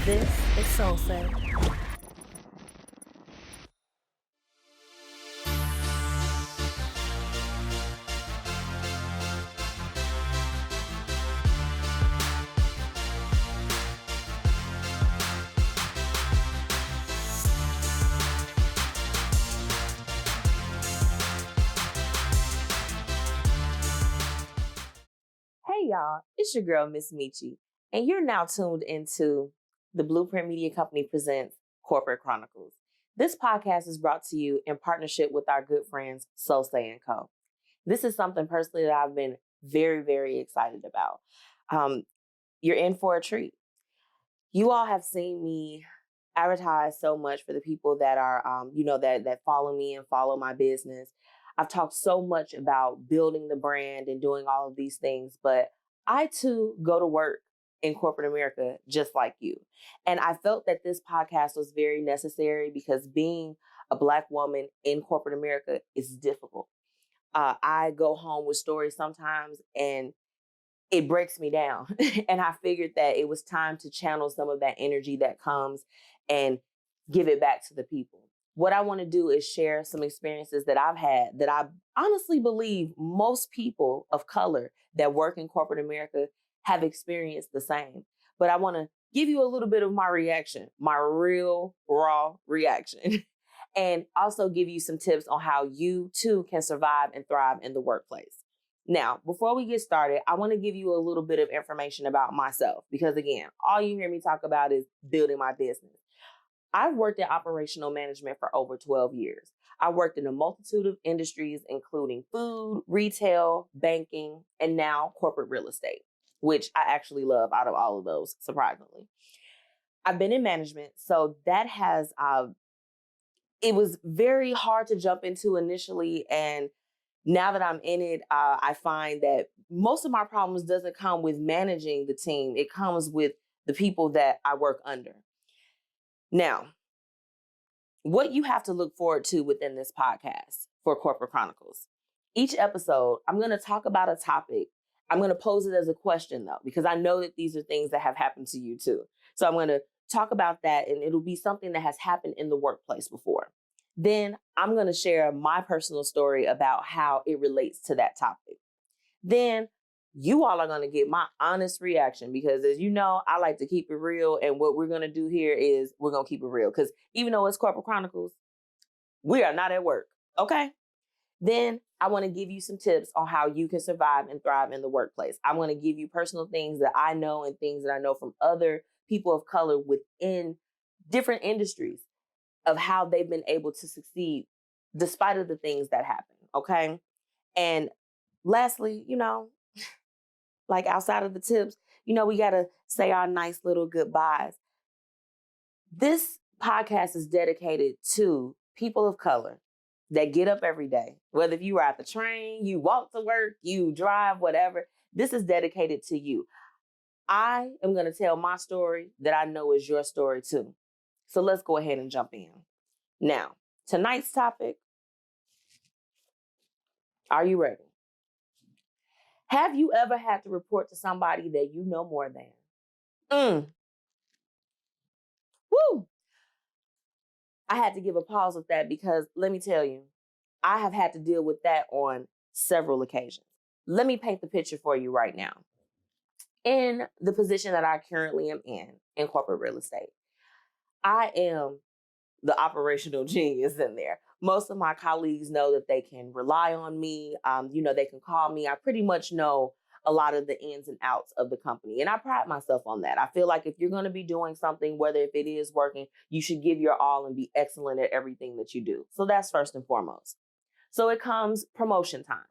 This is Solsei. Hey y'all, it's your girl MzMetchi, and you're now tuned into the Blueprint Media Company presents Corporate Chronicles. This podcast is brought to you in partnership with our good friends Solsei Co. This is something personally that I've been very, very excited about. You're in for a treat. You all have seen me advertise so much for the people that are, that follow me and follow my business. I've talked so much about building the brand and doing all of these things, but I too go to work in corporate America just like you. And I felt that this podcast was very necessary because being a Black woman in corporate America is difficult. I go home with stories sometimes and it breaks me down. And I figured that it was time to channel some of that energy that comes and give it back to the people. What I want to do is share some experiences that I've had that I honestly believe most people of color that work in corporate America have experienced the same. But I want to give you a little bit of my reaction, my real raw reaction, and also give you some tips on how you too can survive and thrive in the workplace. Now, before we get started, I want to give you a little bit of information about myself because, again, all you hear me talk about is building my business. I've worked in operational management for over 12 years. I worked in a multitude of industries, including food, retail, banking, and now corporate real estate, which I actually love out of all of those, surprisingly. I've been in management, so that has, it was very hard to jump into initially, and now that I'm in it, I find that most of my problems doesn't come with managing the team. It comes with the people that I work under. Now, what you have to look forward to within this podcast for Corporate Chronicles. Each episode, I'm going to talk about a topic. I'm going to pose it as a question, though, because I know that these are things that have happened to you, too. So I'm going to talk about that, and it'll be something that has happened in the workplace before. Then I'm going to share my personal story about how it relates to that topic. Then you all are going to get my honest reaction because, as you know, I like to keep it real. And what we're going to do here is we're going to keep it real because even though it's Corporate Chronicles, we are not at work. Okay. Then I want to give you some tips on how you can survive and thrive in the workplace. I want to give you personal things that I know and things that I know from other people of color within different industries of how they've been able to succeed despite of the things that happen. Okay. And lastly, like outside of the tips, we got to say our nice little goodbyes. This podcast is dedicated to people of color that get up every day, whether if you ride the train, you walk to work, you drive, whatever. This is dedicated to you. I am going to tell my story that I know is your story too. So let's go ahead and jump in. Now, tonight's topic, are you ready? Have you ever had to report to somebody that you know more than? Woo! I had to give a pause with that because let me tell you, I have had to deal with that on several occasions. Let me paint the picture for you right now. In the position that I currently am in corporate real estate, I am the operational genius in there. Most of my colleagues know that they can rely on me. They can call me. I pretty much know a lot of the ins and outs of the company. And I pride myself on that. I feel like if you're going to be doing something, whether if it is working, you should give your all and be excellent at everything that you do. So that's first and foremost. So it comes promotion time.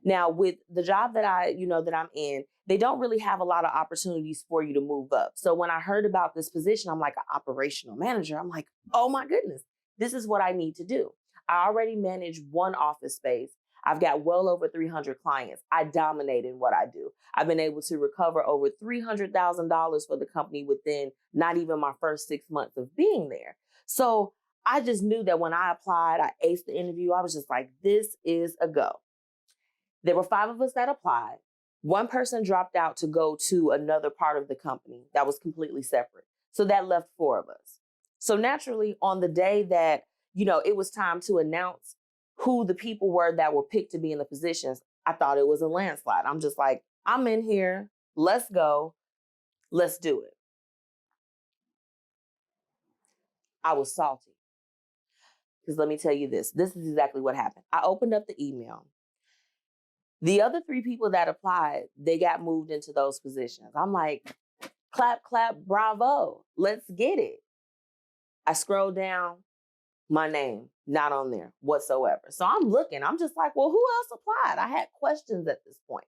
Now, with the job that that I'm in, they don't really have a lot of opportunities for you to move up. So when I heard about this position, I'm like an operational manager. I'm like, oh my goodness, this is what I need to do. I already manage one office space. I've got well over 300 clients. I dominate in what I do. I've been able to recover over $300,000 for the company within not even my first 6 months of being there. So I just knew that when I applied, I aced the interview. I was just like, this is a go. There were 5 of us that applied. One person dropped out to go to another part of the company that was completely separate. So that left 4 of us. So naturally, on the day that, it was time to announce who the people were that were picked to be in the positions, I thought it was a landslide. I'm just like, I'm in here. Let's go. Let's do it. I was salty. Because let me tell you this. This is exactly what happened. I opened up the email. The other 3 people that applied, they got moved into those positions. I'm like, clap, clap, bravo. Let's get it. I scrolled down, my name not on there whatsoever. So I'm looking. I'm just like, well, who else applied? I had questions at this point.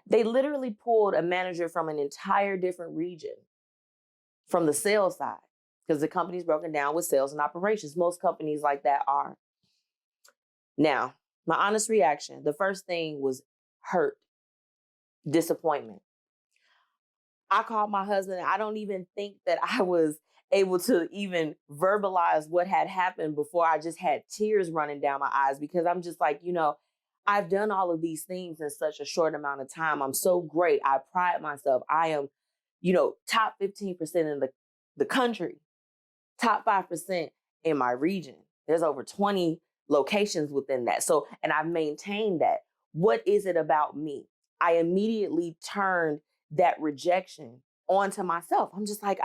They literally pulled a manager from an entire different region from the sales side, because the company's broken down with sales and operations. Most companies like that are. Now, my honest reaction, the first thing was hurt, disappointment. I called my husband. I don't even think that I was able to even verbalize what had happened before I just had tears running down my eyes, because I'm just like, I've done all of these things in such a short amount of time. I'm so great. I pride myself. I am, top 15% in the country, top 5% in my region. There's over 20 locations within that. So, and I've maintained that. What is it about me? I immediately turned that rejection onto myself. I'm just like,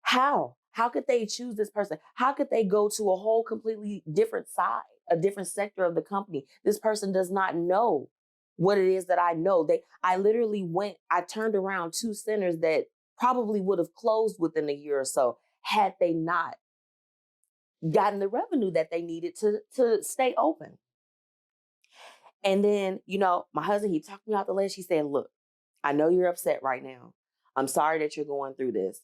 how? How could they choose this person? How could they go to a whole completely different side, a different sector of the company? This person does not know what it is that I know. I literally I turned around 2 centers that probably would have closed within a year or so had they not gotten the revenue that they needed to stay open. And then, my husband, he talked me out the ledge. He said, look, I know you're upset right now. I'm sorry that you're going through this.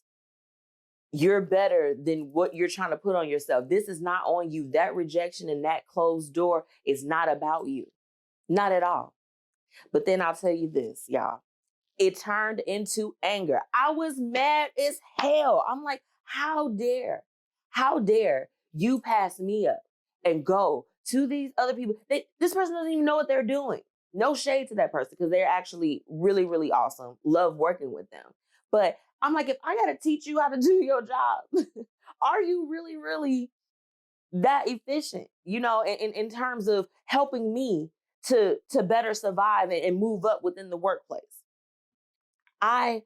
You're better than what you're trying to put on yourself. This is not on you. That rejection and that closed door is not about you. Not at all. But then I'll tell you this, y'all. It turned into anger. I was mad as hell. I'm like, how dare you pass me up and go to these other people? This person doesn't even know what they're doing. No shade to that person, because they're actually really, really awesome. Love working with them. But I'm like, if I got to teach you how to do your job, are you really, really that efficient, in terms of helping me to better survive and move up within the workplace? I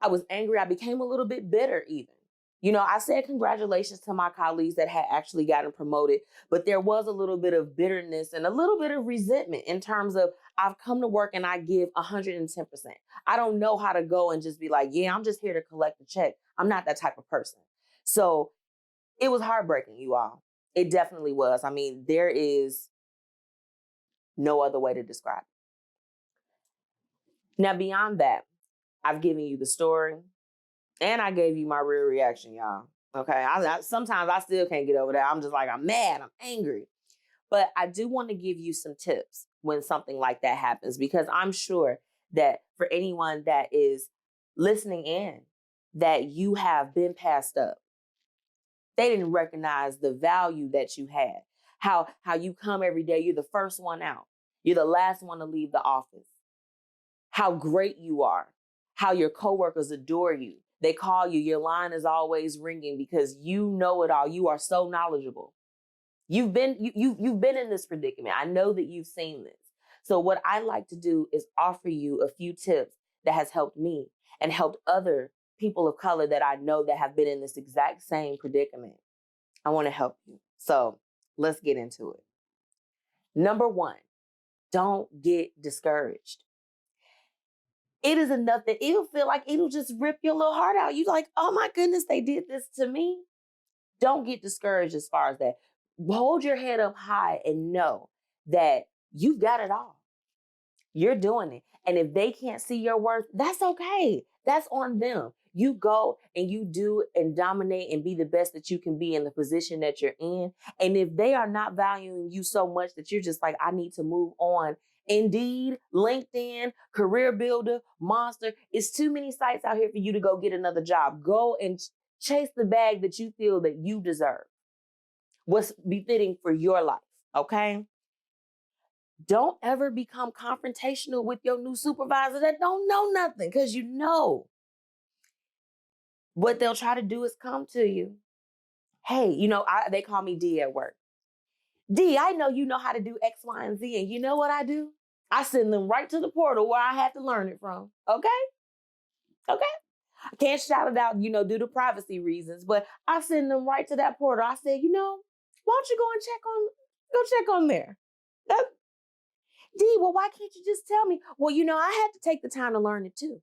was angry. I became a little bit bitter even. I said congratulations to my colleagues that had actually gotten promoted, but there was a little bit of bitterness and a little bit of resentment in terms of, I've come to work and I give 110%. I don't know how to go and just be like, yeah, I'm just here to collect the check. I'm not that type of person. So it was heartbreaking, you all. It definitely was. I mean, there is no other way to describe it. Now, beyond that, I've given you the story. And I gave you my real reaction, y'all. Okay. Sometimes I still can't get over that. I'm just like, I'm mad. I'm angry. But I do want to give you some tips when something like that happens, because I'm sure that for anyone that is listening in, that you have been passed up. They didn't recognize the value that you had. How you come every day. You're the first one out. You're the last one to leave the office. How great you are. How your coworkers adore you. They call you. Your line is always ringing because you know it all. You are so knowledgeable. You've been in this predicament. I know that you've seen this. So what I like to do is offer you a few tips that has helped me and helped other people of color that I know that have been in this exact same predicament. I want to help you. So let's get into it. Number 1, don't get discouraged. It is enough that it'll feel like it'll just rip your little heart out. You like, oh my goodness, they did this to me. Don't get discouraged as far as that. Hold your head up high and know that you've got it all. You're doing it. And if they can't see your worth, that's okay. That's on them. You go and you do and dominate and be the best that you can be in the position that you're in. And if they are not valuing you so much that you're just like, I need to move on. Indeed, LinkedIn, Career Builder, Monster, it's too many sites out here for you to go get another job. Go and chase the bag that you feel that you deserve. What's befitting for your life, okay? Don't ever become confrontational with your new supervisor that don't know nothing, because What they'll try to do is come to you. Hey, they call me D at work. D, I know you know how to do X, Y, and Z. And you know what I do? I send them right to the portal where I had to learn it from. Okay? Okay? I can't shout it out, due to privacy reasons, but I send them right to that portal. I said, why don't you go check on there? D, well, why can't you just tell me? Well, I had to take the time to learn it too.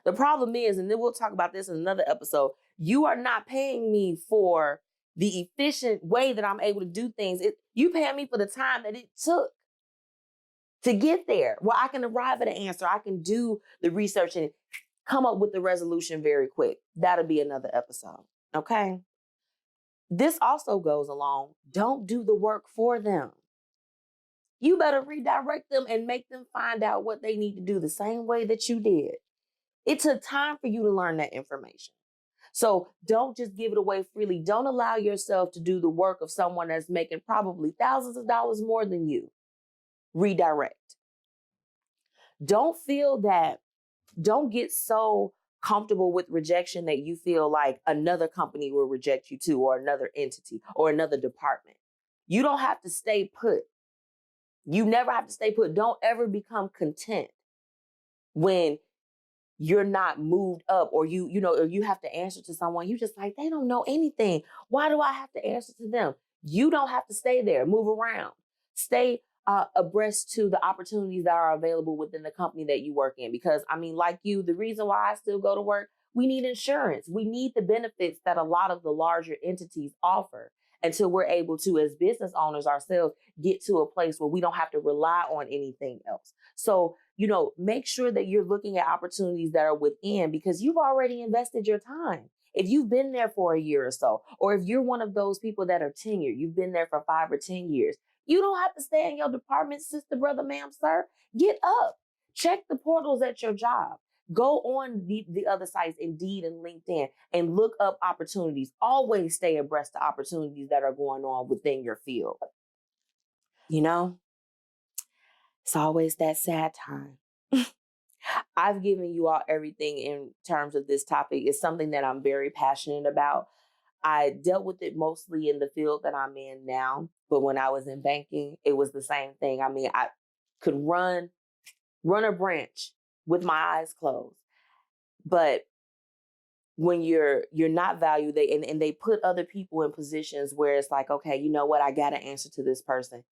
The problem is, and then we'll talk about this in another episode, you are not paying me for the efficient way that I'm able to do things. You paying me for the time that it took to get there. Well, I can arrive at an answer. I can do the research and come up with the resolution very quick. That'll be another episode, okay? This also goes along, don't do the work for them. You better redirect them and make them find out what they need to do the same way that you did. It took time for you to learn that information. So don't just give it away freely. Don't allow yourself to do the work of someone that's making probably thousands of dollars more than you. Redirect. Don't get so comfortable with rejection that you feel like another company will reject you too, or another entity, or another department. You don't have to stay put. You never have to stay put. Don't ever become content when you're not moved up, or or you have to answer to someone. You just like, they don't know anything. Why do I have to answer to them? You don't have to stay there. Move around. Stay abreast to the opportunities that are available within the company that you work in. Because like you, the reason why I still go to work, we need insurance. We need the benefits that a lot of the larger entities offer until we're able to, as business owners ourselves, get to a place where we don't have to rely on anything else. So, make sure that you're looking at opportunities that are within, because you've already invested your time. If you've been there for a year or so, or if you're one of those people that are tenured, you've been there for 5 or 10 years, you don't have to stay in your department, sister, brother, ma'am, sir. Get up. Check the portals at your job. Go on the other sites, Indeed and LinkedIn, and look up opportunities. Always stay abreast to opportunities that are going on within your field. It's always that sad time. I've given you all everything in terms of this topic. It's something that I'm very passionate about. I dealt with it mostly in the field that I'm in now, but when I was in banking, it was the same thing. I could run a branch with my eyes closed. But when you're not valued, they put other people in positions where it's like, okay, you know what? I got to answer to this person.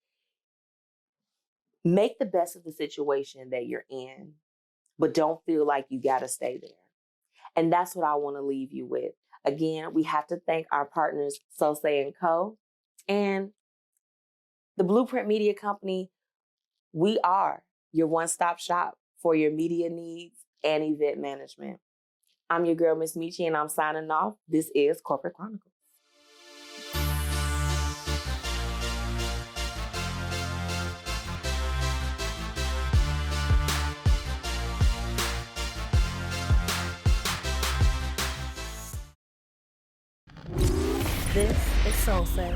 Make the best of the situation that you're in, but don't feel like you got to stay there. And that's what I want to leave you with. Again, we have to thank our partners, Solsei Co. and the Blueprint Media Company. We are your one-stop shop for your media needs and event management. I'm your girl, MzMetchi, and I'm signing off. This is Corporate Chronicles. This is Solsei.